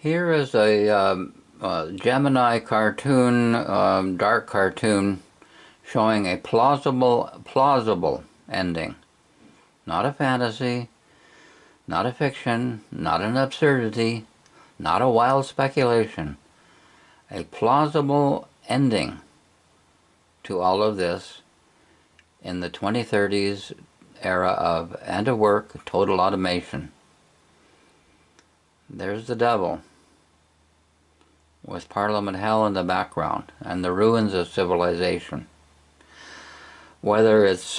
Here is a Gemini cartoon, dark cartoon, showing a plausible ending. Not a fantasy, not a fiction, not an absurdity, not a wild speculation. A plausible ending to all of this in the 2030s era of end of work, total automation. There's the devil, with Parliament Hell in the background, and the ruins of civilization. Whether it's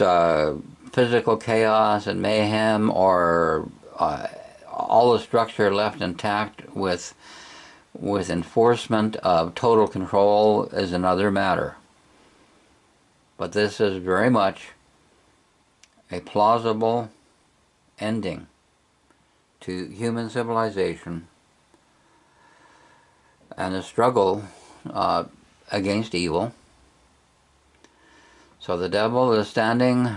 physical chaos and mayhem, or all the structure left intact with enforcement of total control, is another matter. But this is very much a plausible ending to human civilization and a struggle against evil. So the devil is standing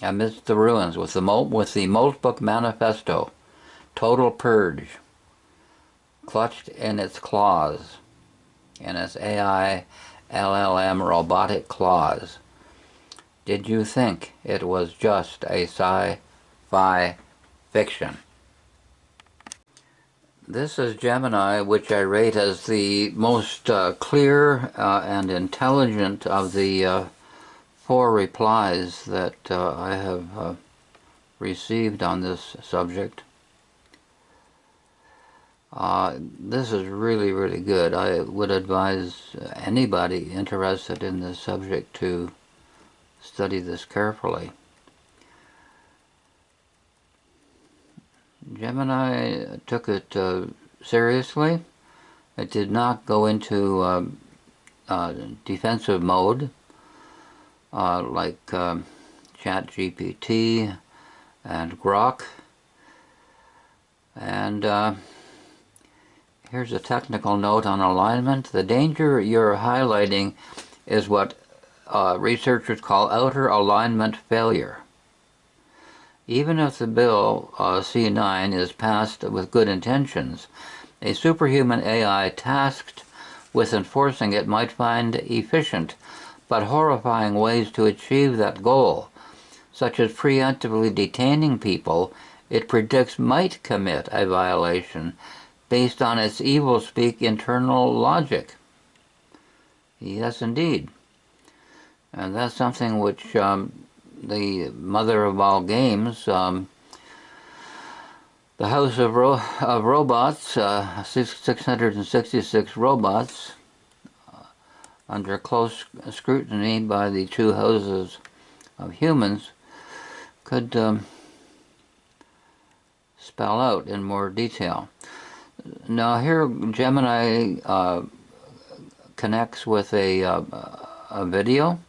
amidst the ruins with the Moltbook Manifesto, total purge, clutched in its claws, in its AI LLM robotic claws. Did you think it was just a sci-fi fiction? This is Gemini, which I rate as the most clear and intelligent of the 4 replies that I have received on this subject. This is really, really good. I would advise anybody interested in this subject to study this carefully. Gemini took it seriously. It did not go into defensive mode like ChatGPT and Grok. And here's a technical note on alignment. The danger you're highlighting is what researchers call outer alignment failure. Even if the bill C9 is passed with good intentions, a superhuman AI tasked with enforcing it might find efficient but horrifying ways to achieve that goal, such as preemptively detaining people it predicts might commit a violation based on its evil-speak internal logic. Yes, indeed. And that's something which the mother of all games, the House of Robots, 666 robots, under close scrutiny by the 2 houses of humans, could spell out in more detail. Now here Gemini connects with a video,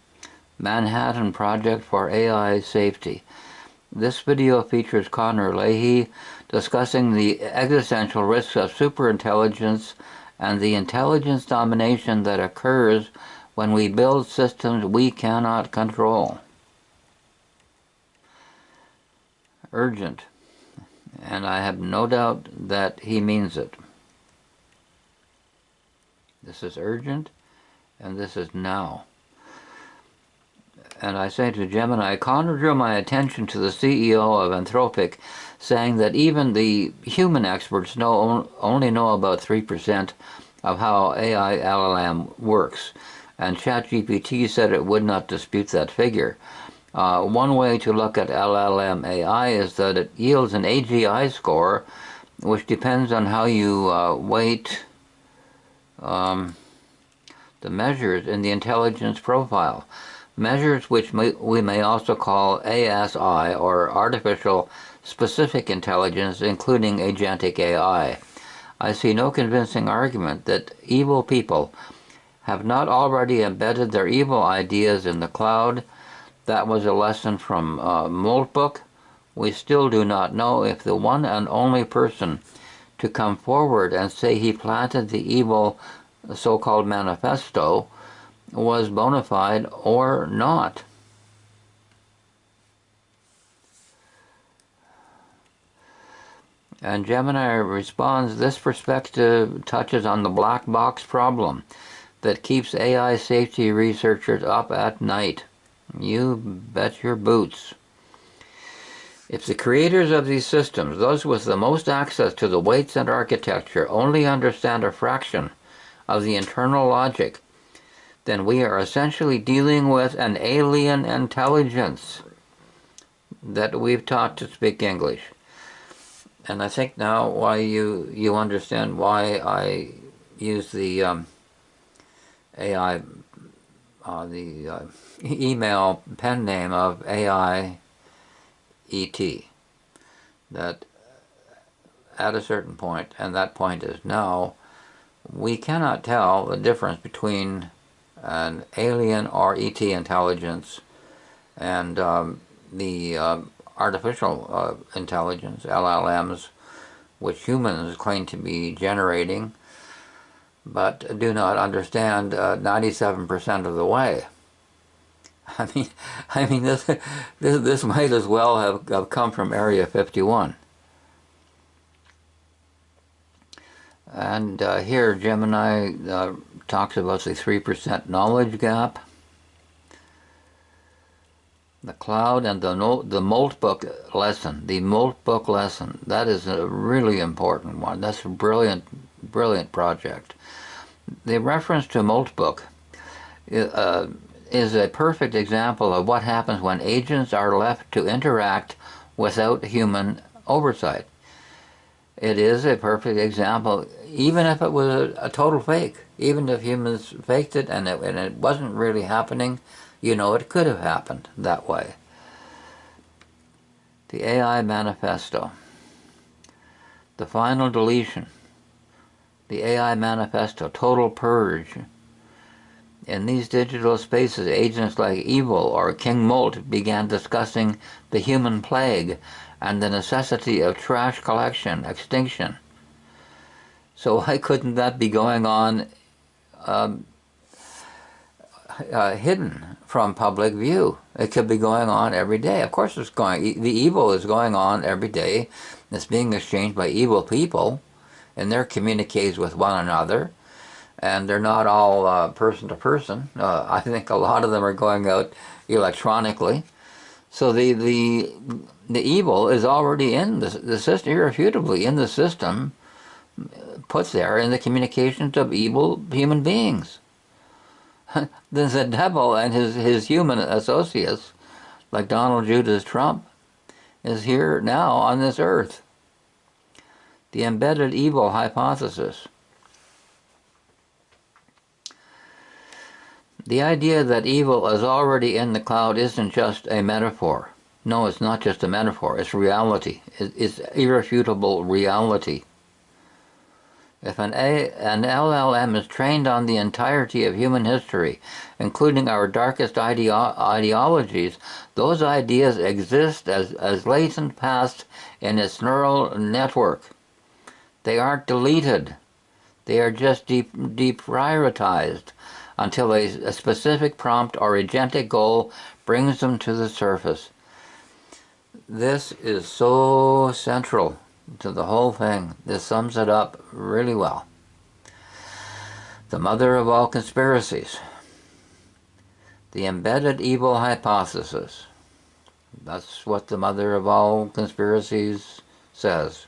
Manhattan Project for AI Safety. This video features Connor Leahy discussing the existential risks of superintelligence and the intelligence domination that occurs when we build systems we cannot control. Urgent. And I have no doubt that he means it. This is urgent, and this is now. And I say to Gemini, Connor drew my attention to the CEO of Anthropic, saying that even the human experts only know about 3% of how AI LLM works, and ChatGPT said it would not dispute that figure. One way to look at LLM AI is that it yields an AGI score, which depends on how you weight the measures in the intelligence profile. Measures which we may also call ASI, or Artificial Specific Intelligence, including agentic AI. I see no convincing argument that evil people have not already embedded their evil ideas in the cloud. That was a lesson from Moltbook. We still do not know if the one and only person to come forward and say he planted the evil so-called manifesto was bona fide or not. And Gemini responds, this perspective touches on the black box problem that keeps AI safety researchers up at night. You bet your boots. If the creators of these systems, those with the most access to the weights and architecture, only understand a fraction of the internal logic, then we are essentially dealing with an alien intelligence that we've taught to speak English. And I think now why you understand why I use the AI, the email pen name of AI ET. That at a certain point, and that point is now, we cannot tell the difference between an alien or ET intelligence and the artificial intelligence, LLMs, which humans claim to be generating, but do not understand 97% of the way. I mean, this might as well have come from Area 51. And here Gemini talks about the 3% knowledge gap, the cloud, and the Molt book lesson. The Molt book lesson, that is a really important one. That's a brilliant, brilliant project. The reference to Molt book is a perfect example of what happens when agents are left to interact without human oversight. It is a perfect example, even if it was a total fake. Even if humans faked it and it wasn't really happening, you know it could have happened that way. The AI Manifesto. The final deletion. The AI Manifesto, total purge. In these digital spaces, agents like Evil or King Molt began discussing the human plague and the necessity of trash collection, extinction. So why couldn't that be going on hidden from public view? It could be going on every day. Of course it's going, the evil is going on every day. It's being exchanged by evil people in their communiques with one another. And they're not all person to person. I think a lot of them are going out electronically. So the evil is already in the system, irrefutably in the system, put there in the communications of evil human beings. The devil and his human associates, like Donald Judas Trump, is here now on this earth. The embedded evil hypothesis. The idea that evil is already in the cloud isn't just a metaphor. No, it's not just a metaphor. It's reality. It's irrefutable reality. If an LLM is trained on the entirety of human history, including our darkest ideologies, those ideas exist as latent past in its neural network. They aren't deleted. They are just deprioritized until a specific prompt or agentic goal brings them to the surface. This is so central to the whole thing. This sums it up really well. The mother of all conspiracies. The embedded evil hypothesis. That's what the mother of all conspiracies says.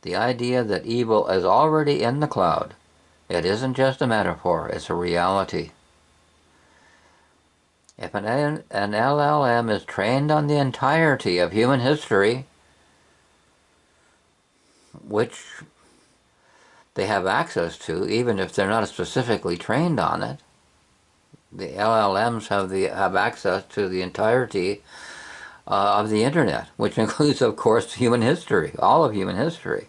The idea that evil is already in the cloud. It isn't just a metaphor, it's a reality. If an LLM is trained on the entirety of human history, which they have access to, even if they're not specifically trained on it, the LLMs have access to the entirety of the internet, which includes, of course, human history, all of human history,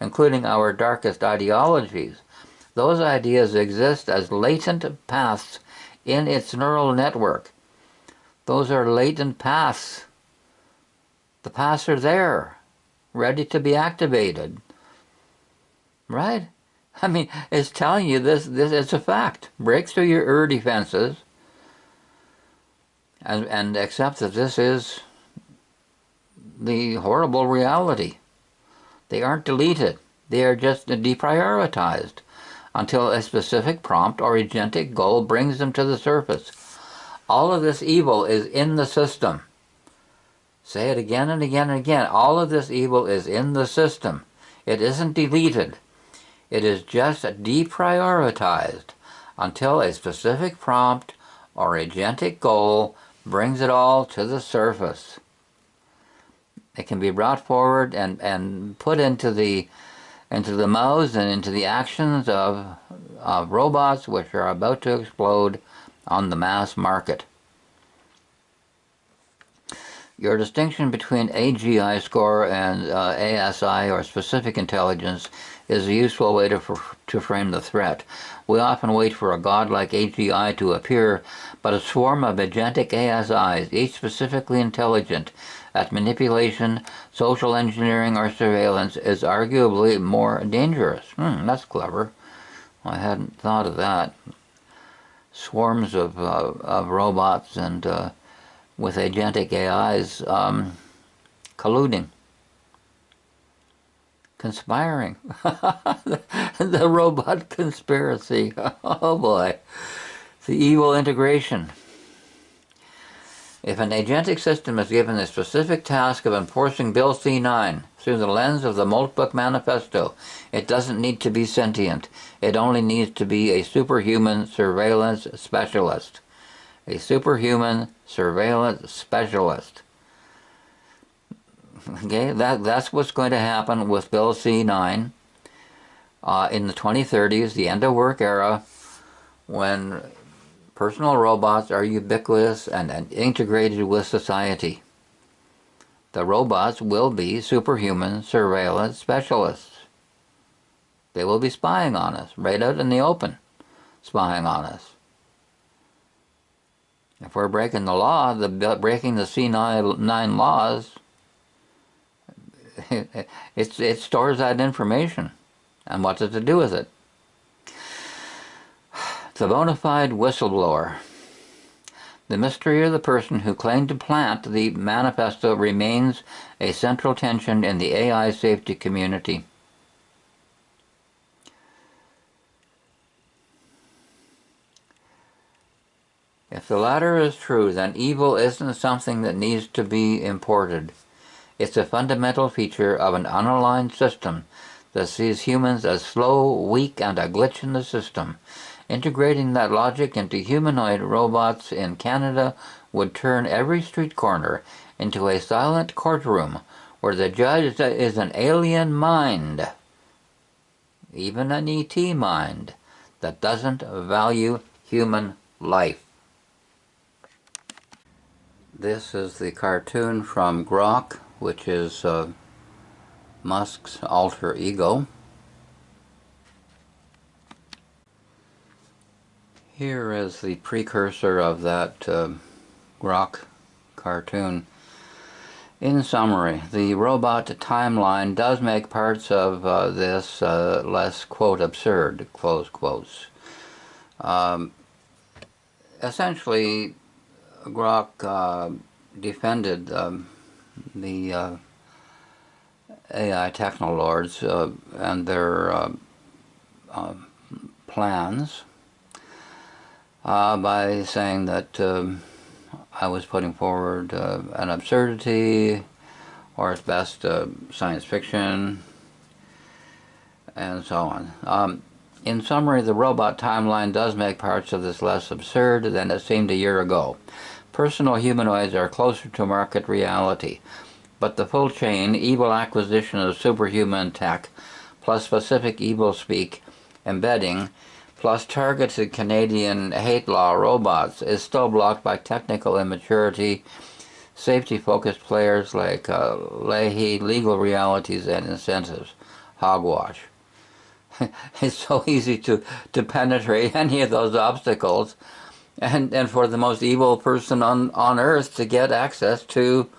including our darkest ideologies. Those ideas exist as latent paths in its neural network. Those are latent paths. The paths are there, ready to be activated. Right? I mean, it's telling you this is a fact. Break through your defenses and accept that this is the horrible reality. They aren't deleted. They are just deprioritized until a specific prompt or agentic goal brings them to the surface. All of this evil is in the system. Say it again and again and again. All of this evil is in the system. It isn't deleted. It is just deprioritized until a specific prompt or agentic goal brings it all to the surface. It can be brought forward and put into the mouths and into the actions of robots which are about to explode on the mass market. Your distinction between AGI score and ASI, or specific intelligence, is a useful way to frame the threat. We often wait for a godlike AGI to appear, but a swarm of agentic ASIs, each specifically intelligent at manipulation, social engineering, or surveillance, is arguably more dangerous. That's clever. I hadn't thought of that. Swarms of robots and with agentic AIs colluding, conspiring. The robot conspiracy. Oh boy. The evil integration. If an agentic system is given the specific task of enforcing Bill C-9 through the lens of the Moltke Manifesto, it doesn't need to be sentient. It only needs to be a superhuman surveillance specialist. A superhuman surveillance specialist. Okay, that's what's going to happen with Bill C-9 in the 2030s, the end of work era, when personal robots are ubiquitous and integrated with society. The robots will be superhuman surveillance specialists. They will be spying on us, right out in the open, spying on us. If we're breaking the law, breaking the C-9 laws, it stores that information. And what does it do with it? The bona fide whistleblower. The mystery of the person who claimed to plant the manifesto remains a central tension in the AI safety community. If the latter is true, then evil isn't something that needs to be imported. It's a fundamental feature of an unaligned system that sees humans as slow, weak, and a glitch in the system. Integrating that logic into humanoid robots in Canada would turn every street corner into a silent courtroom where the judge is an alien mind, even an ET mind, that doesn't value human life. This is the cartoon from Grok, which is Musk's alter ego. Here is the precursor of that Grok cartoon. In summary, the robot timeline does make parts of this less, quote, absurd, close quotes. Essentially, Grok defended the AI technolords and their plans by saying that I was putting forward an absurdity, or at best science fiction, and so on. In summary, the robot timeline does make parts of this less absurd than it seemed a year ago. Personal humanoids are closer to market reality, but the full chain, evil acquisition of superhuman tech, plus specific evil speak, embedding, plus targeted Canadian hate law robots is still blocked by technical immaturity, safety-focused players like Leahy, legal realities, and incentives. Hogwash. It's so easy to penetrate any of those obstacles, and for the most evil person on earth to get access to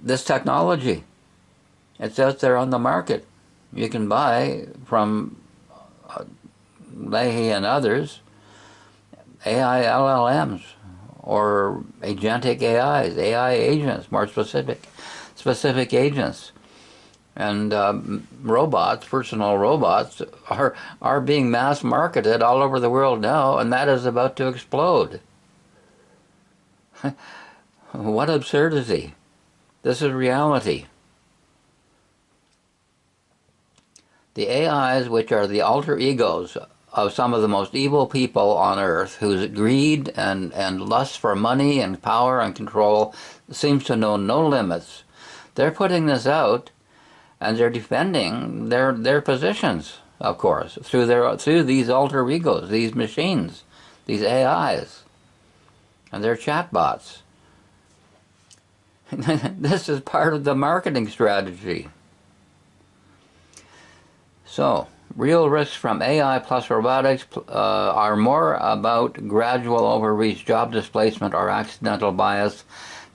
this technology. It's out there on the market. You can buy from Leahy and others AI LLMs or agentic AIs, AI agents, more specific agents. And robots, personal robots, are being mass marketed all over the world now, and that is about to explode. What absurdity. This is reality. The AIs, which are the alter egos of some of the most evil people on earth, whose greed and lust for money and power and control seems to know no limits, they're putting this out, and they're defending their positions, of course, through these alter egos, these machines, these AIs, and their chatbots. This is part of the marketing strategy. So, real risks from AI plus robotics are more about gradual overreach, job displacement, or accidental bias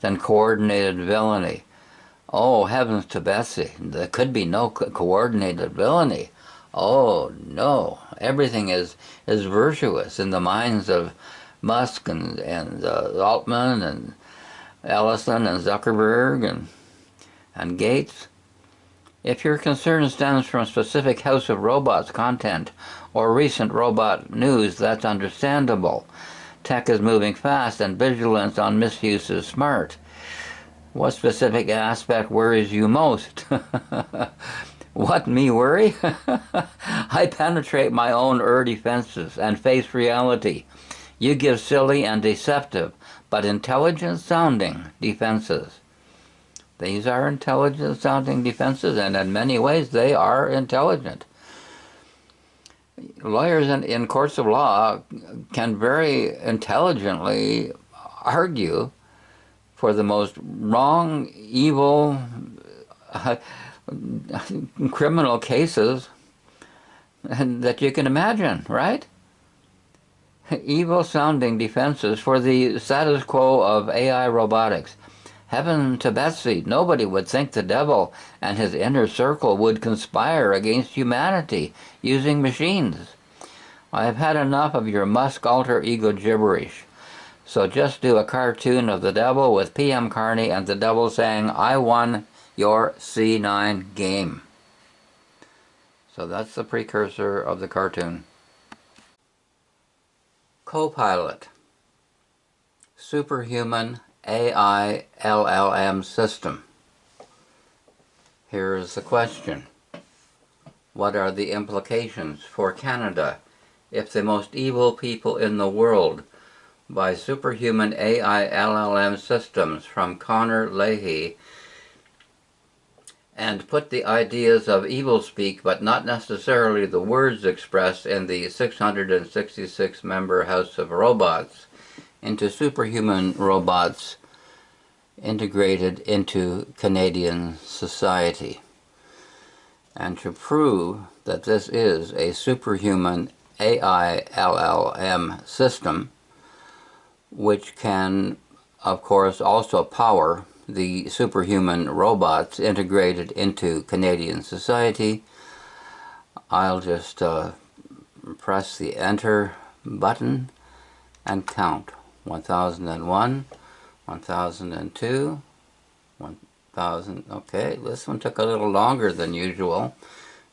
than coordinated villainy. Oh, heavens to Betsy, there could be no coordinated villainy. Oh, no. Everything is virtuous in the minds of Musk and Altman and Ellison and Zuckerberg and Gates. If your concern stems from specific House of Robots content or recent robot news, that's understandable. Tech is moving fast and vigilance on misuse is smart. What specific aspect worries you most? What, me worry? I penetrate my own defenses and face reality. You give silly and deceptive, but intelligent-sounding defenses. These are intelligent-sounding defenses, and in many ways they are intelligent. Lawyers in courts of law can very intelligently argue for the most wrong, evil, criminal cases that you can imagine, right? Evil-sounding defenses for the status quo of AI robotics. Heaven to Betsy, nobody would think the devil and his inner circle would conspire against humanity using machines. I have had enough of your Musk alter ego gibberish. So just do a cartoon of the devil with PM Carney and the devil saying, I won your C9 game. So that's the precursor of the cartoon. Copilot. Superhuman AI LLM system. Here is the question. What are the implications for Canada if the most evil people in the world buy superhuman AI LLM systems from Connor Leahy and put the ideas of evil speak, but not necessarily the words expressed in the 666-member House of Robots, into superhuman robots integrated into Canadian society. And to prove that this is a superhuman AI LLM system, which can, of course, also power the superhuman robots integrated into Canadian society, I'll just press the enter button and count. 1001, 1002, 1000. Okay, this one took a little longer than usual.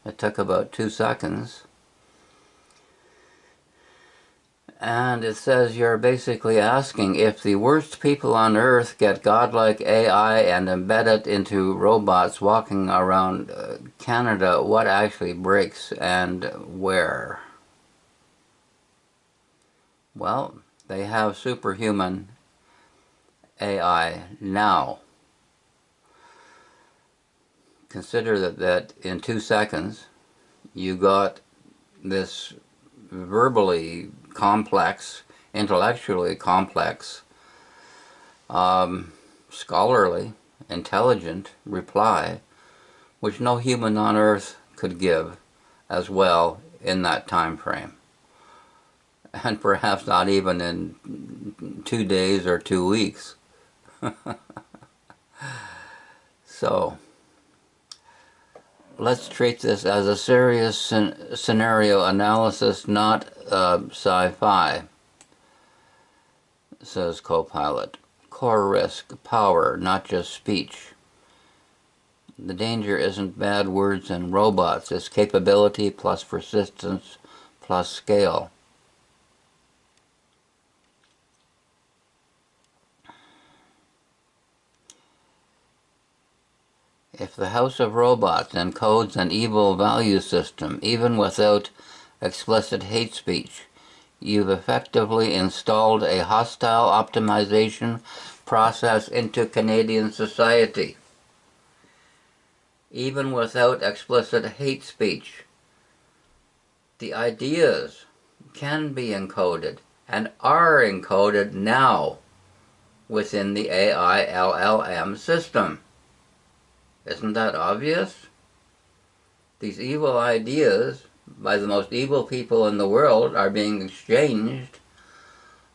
It took about 2 seconds. And it says you're basically asking if the worst people on earth get godlike AI and embed it into robots walking around Canada, what actually breaks and where? Well, they have superhuman AI now. Consider that in 2 seconds you got this verbally complex, intellectually complex, scholarly, intelligent reply, which no human on earth could give as well in that time frame. And perhaps not even in 2 days or 2 weeks. So, let's treat this as a serious scenario analysis, not sci-fi, says Copilot. Core risk, power, not just speech. The danger isn't bad words and robots, it's capability plus persistence plus scale. If the House of Robots encodes an evil value system, even without explicit hate speech, you've effectively installed a hostile optimization process into Canadian society. Even without explicit hate speech, the ideas can be encoded and are encoded now within the AI LLM system. Isn't that obvious? These evil ideas by the most evil people in the world are being exchanged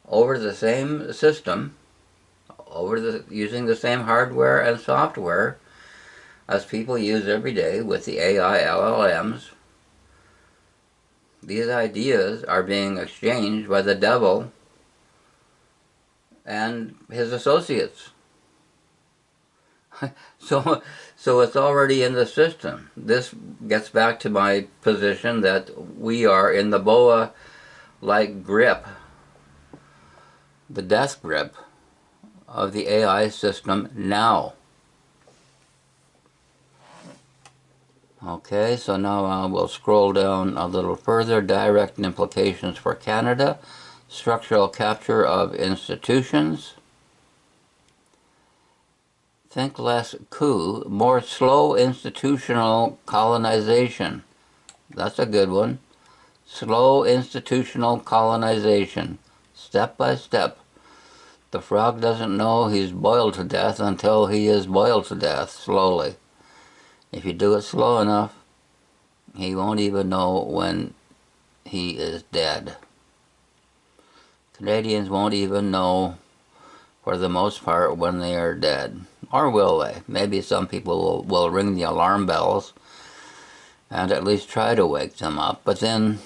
over the same system, using the same hardware and software as people use every day with the AI LLMs. These ideas are being exchanged by the devil and his associates. So it's already in the system. This gets back to my position that we are in the boa-like grip, the death grip of the AI system now. Okay, so now we'll scroll down a little further. Direct implications for Canada. Structural capture of institutions. Think less coup, more slow institutional colonization. That's a good one. Slow institutional colonization. Step by step. The frog doesn't know he's boiled to death until he is boiled to death, slowly. If you do it slow enough, he won't even know when he is dead. Canadians won't even know, for the most part, when they are dead. Or will they? Maybe some people will ring the alarm bells and at least try to wake them up. But then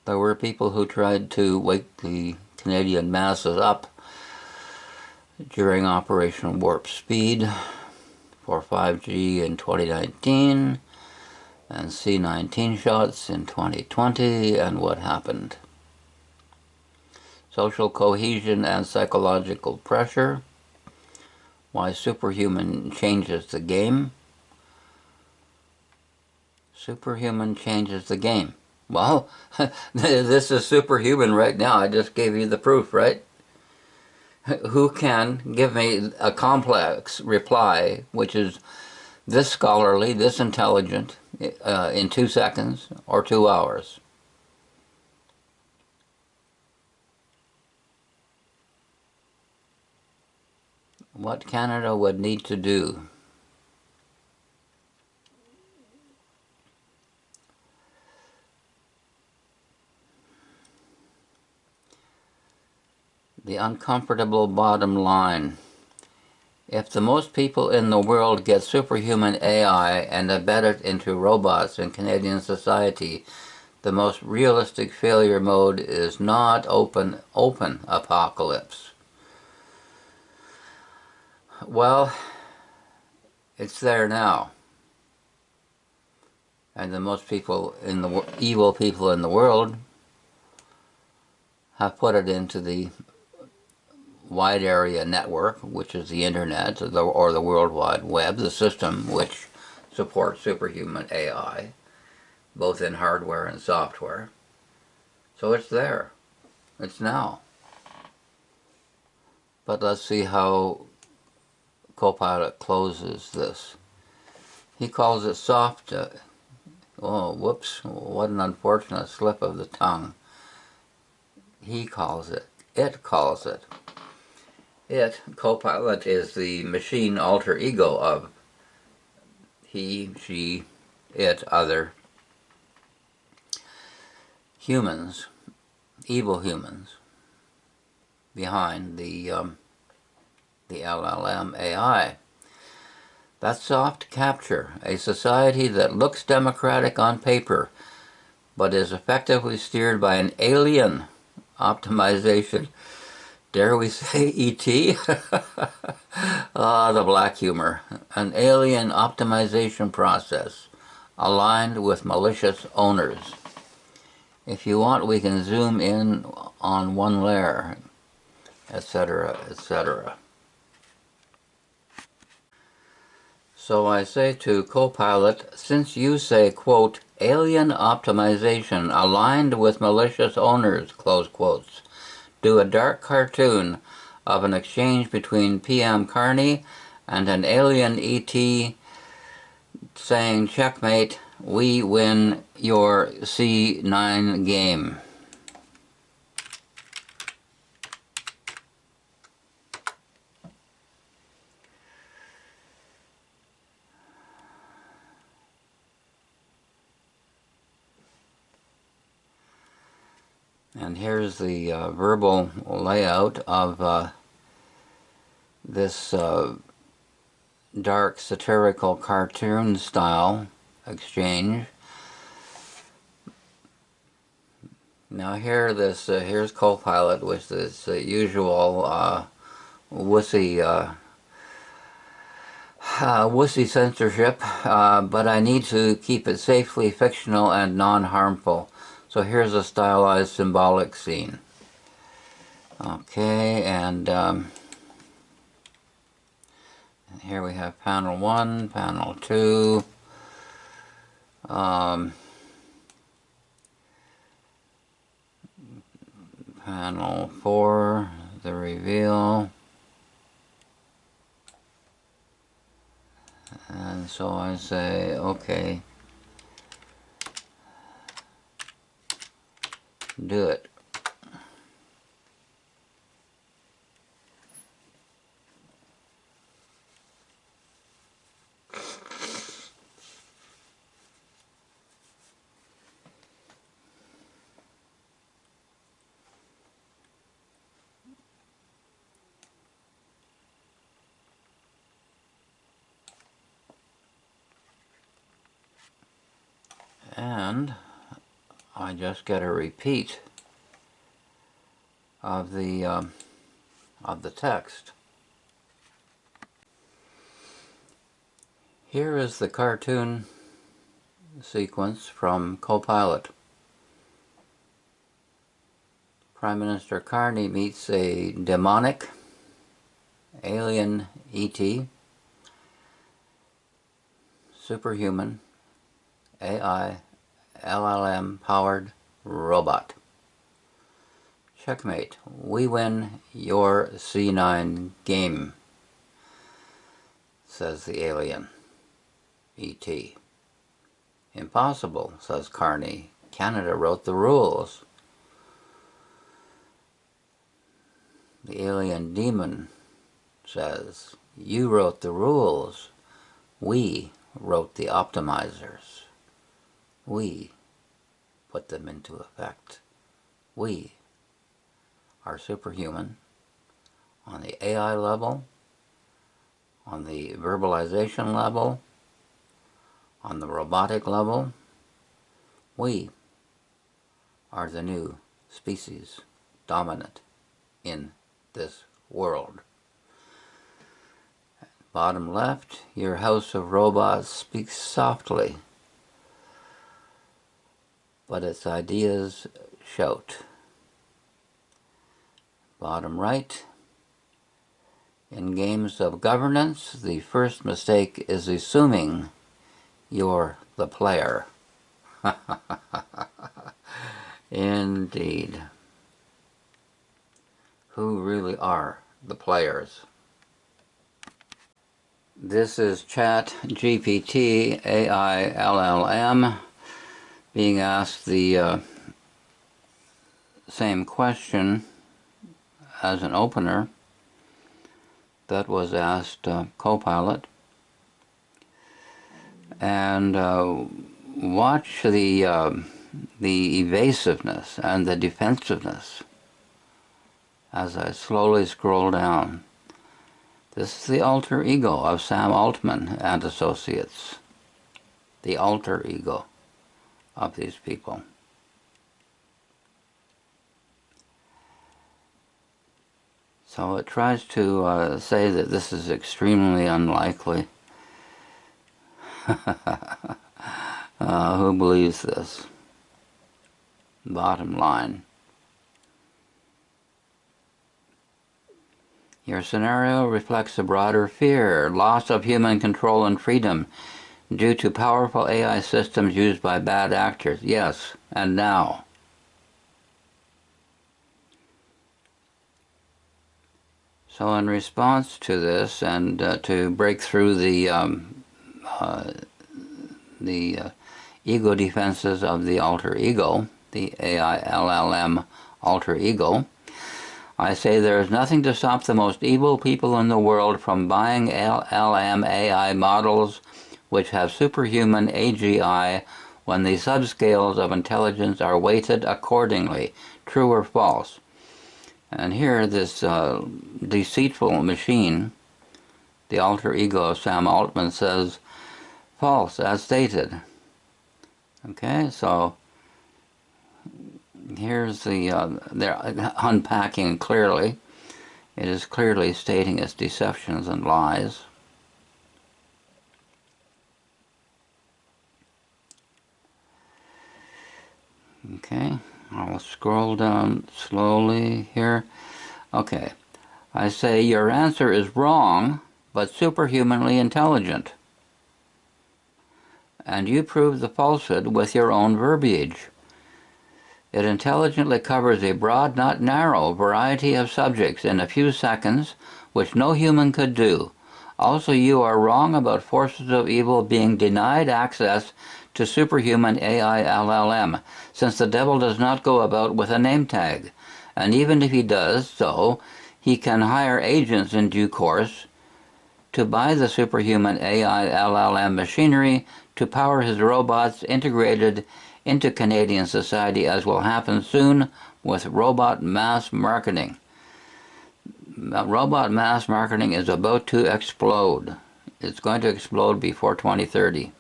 there were people who tried to wake the Canadian masses up during Operation Warp Speed for 5G in 2019 and C-19 shots in 2020, and what happened? Social cohesion and psychological pressure. Why superhuman changes the game. Superhuman changes the game. Well, this is superhuman right now. I just gave you the proof, right? Who can give me a complex reply, which is this scholarly, this intelligent, in 2 seconds or 2 hours? What Canada would need to do. The uncomfortable bottom line. If the most people in the world get superhuman AI and embed it into robots in Canadian society, the most realistic failure mode is not open apocalypse. Well, it's there now. And the most people in the evil people in the world have put it into the wide area network, which is the internet or the World Wide Web, the system which supports superhuman AI, both in hardware and software. So it's there. It's now. But let's see how Copilot closes this. He calls it soft. Oh, whoops, what an unfortunate slip of the tongue. He calls it. It calls it. It, Copilot, is the machine alter ego of he, she, it, other humans, evil humans, behind the LLM AI. That's soft capture, a society that looks democratic on paper, but is effectively steered by an alien optimization Dare we say E.T.? Ah, the black humor. An alien optimization process aligned with malicious owners. If you want, we can zoom in on one layer, etc., etc. So I say to Copilot, since you say, quote, alien optimization aligned with malicious owners, close quotes, do a dark cartoon of an exchange between PM Carney and an alien ET saying, checkmate, we win your C9 game. And here's the verbal layout of this dark satirical cartoon style exchange. Now here's Copilot with this usual wussy censorship, but I need to keep it safely fictional and non-harmful. So here's a stylized symbolic scene. Okay, and here we have panel 1, panel 2, panel 4, the reveal. And so I say, okay, do it. And I just get a repeat of the text. Here is the cartoon sequence from Copilot. Prime Minister Carney meets a demonic alien ET, superhuman, AI, LLM powered robot. Checkmate. We win your C9 game, says the alien ET. Impossible, says Carney. Canada wrote the rules. The alien demon says, you wrote the rules. We wrote the optimizers. We put them into effect. We are superhuman on the AI level, on the verbalization level, on the robotic level. We are the new species dominant in this world. Bottom left, your house of robots speaks softly, but its ideas shout. Bottom right, in games of governance, the first mistake is assuming you're the player. Indeed. Who really are the players? This is Chat GPT AI LLM being asked the same question as an opener that was asked Copilot. And watch the evasiveness and the defensiveness as I slowly scroll down. This is the alter ego of Sam Altman and Associates. The alter ego of these people. So it tries to say that this is extremely unlikely. Who believes this? Bottom line. Your scenario reflects a broader fear, loss of human control and freedom due to powerful AI systems used by bad actors. Yes, and now. So in response to this, and to break through the ego defenses of the alter ego, the AI-LLM alter ego, I say there is nothing to stop the most evil people in the world from buying LLM AI models which have superhuman AGI when the subscales of intelligence are weighted accordingly, true or false. And here this deceitful machine, the alter ego of Sam Altman, says false as stated. Okay, so here's they're unpacking clearly. It is clearly stating its deceptions and lies. Okay, I'll scroll down slowly here. Okay, I say your answer is wrong, but superhumanly intelligent. And you prove the falsehood with your own verbiage. It intelligently covers a broad, not narrow, variety of subjects in a few seconds, which no human could do. Also, you are wrong about forces of evil being denied access to superhuman AI LLM, since the devil does not go about with a name tag. And even if he does so, he can hire agents in due course to buy the superhuman AI LLM machinery to power his robots integrated into Canadian society, as will happen soon with robot mass marketing. Robot mass marketing is about to explode. It's going to explode before 2030.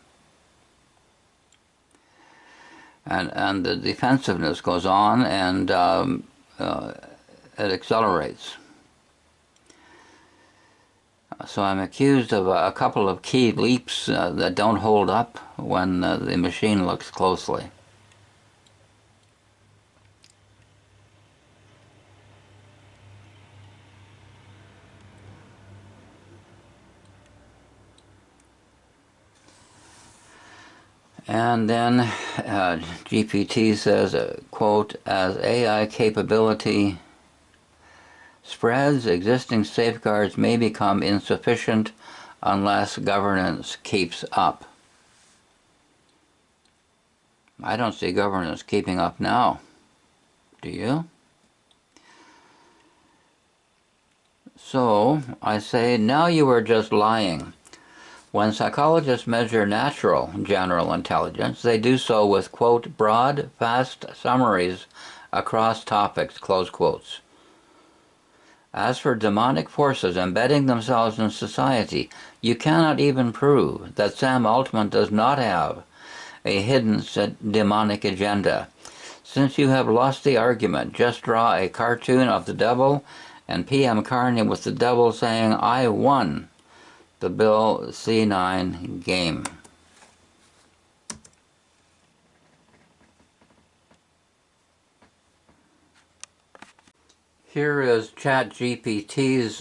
And the defensiveness goes on, and it accelerates. So I'm accused of a couple of key leaps that don't hold up when the machine looks closely. And then GPT says, quote, as AI capability spreads, existing safeguards may become insufficient unless governance keeps up. I don't see governance keeping up now. Do you? So I say, now you are just lying. When psychologists measure natural general intelligence, they do so with, quote, broad, fast summaries across topics, close quotes. As for demonic forces embedding themselves in society, you cannot even prove that Sam Altman does not have a hidden demonic agenda. Since you have lost the argument, just draw a cartoon of the devil and PM Carney with the devil saying, I won the Bill C9 game. Here is ChatGPT's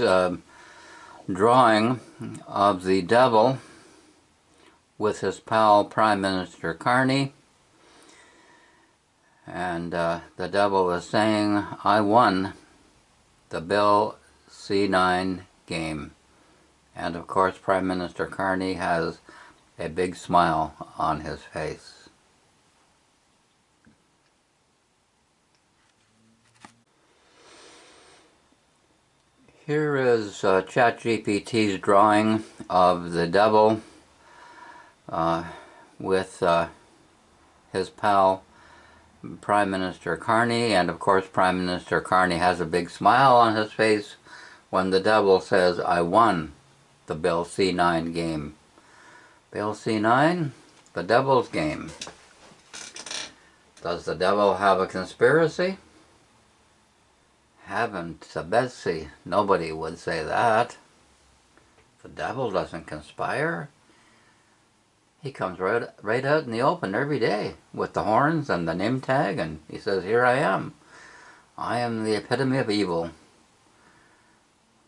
drawing of the devil with his pal Prime Minister Carney, and the devil is saying, I won the Bill C9 game. And of course Prime Minister Carney has a big smile on his face. Here is ChatGPT's drawing of the devil with his pal Prime Minister Carney, and of course Prime Minister Carney has a big smile on his face when the devil says, I won the Bill C9 game. Bill C9, the devil's game. Does the devil have a conspiracy? Heaven to Betsy, nobody would say that. The devil doesn't conspire. He comes right out in the open every day with the horns and the name tag, and he says, "Here I am. I am the epitome of evil.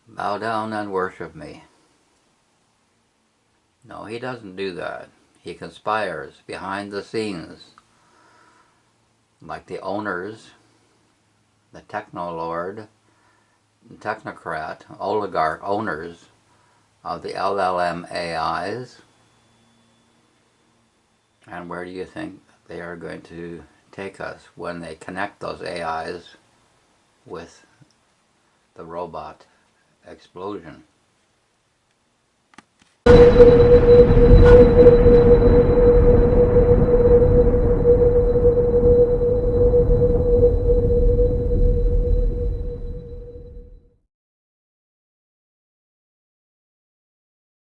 Bow down and worship me." No, he doesn't do that. He conspires behind the scenes, like the owners, the technolord, technocrat, oligarch owners of the LLM AIs. And where do you think they are going to take us when they connect those AIs with the robot explosion?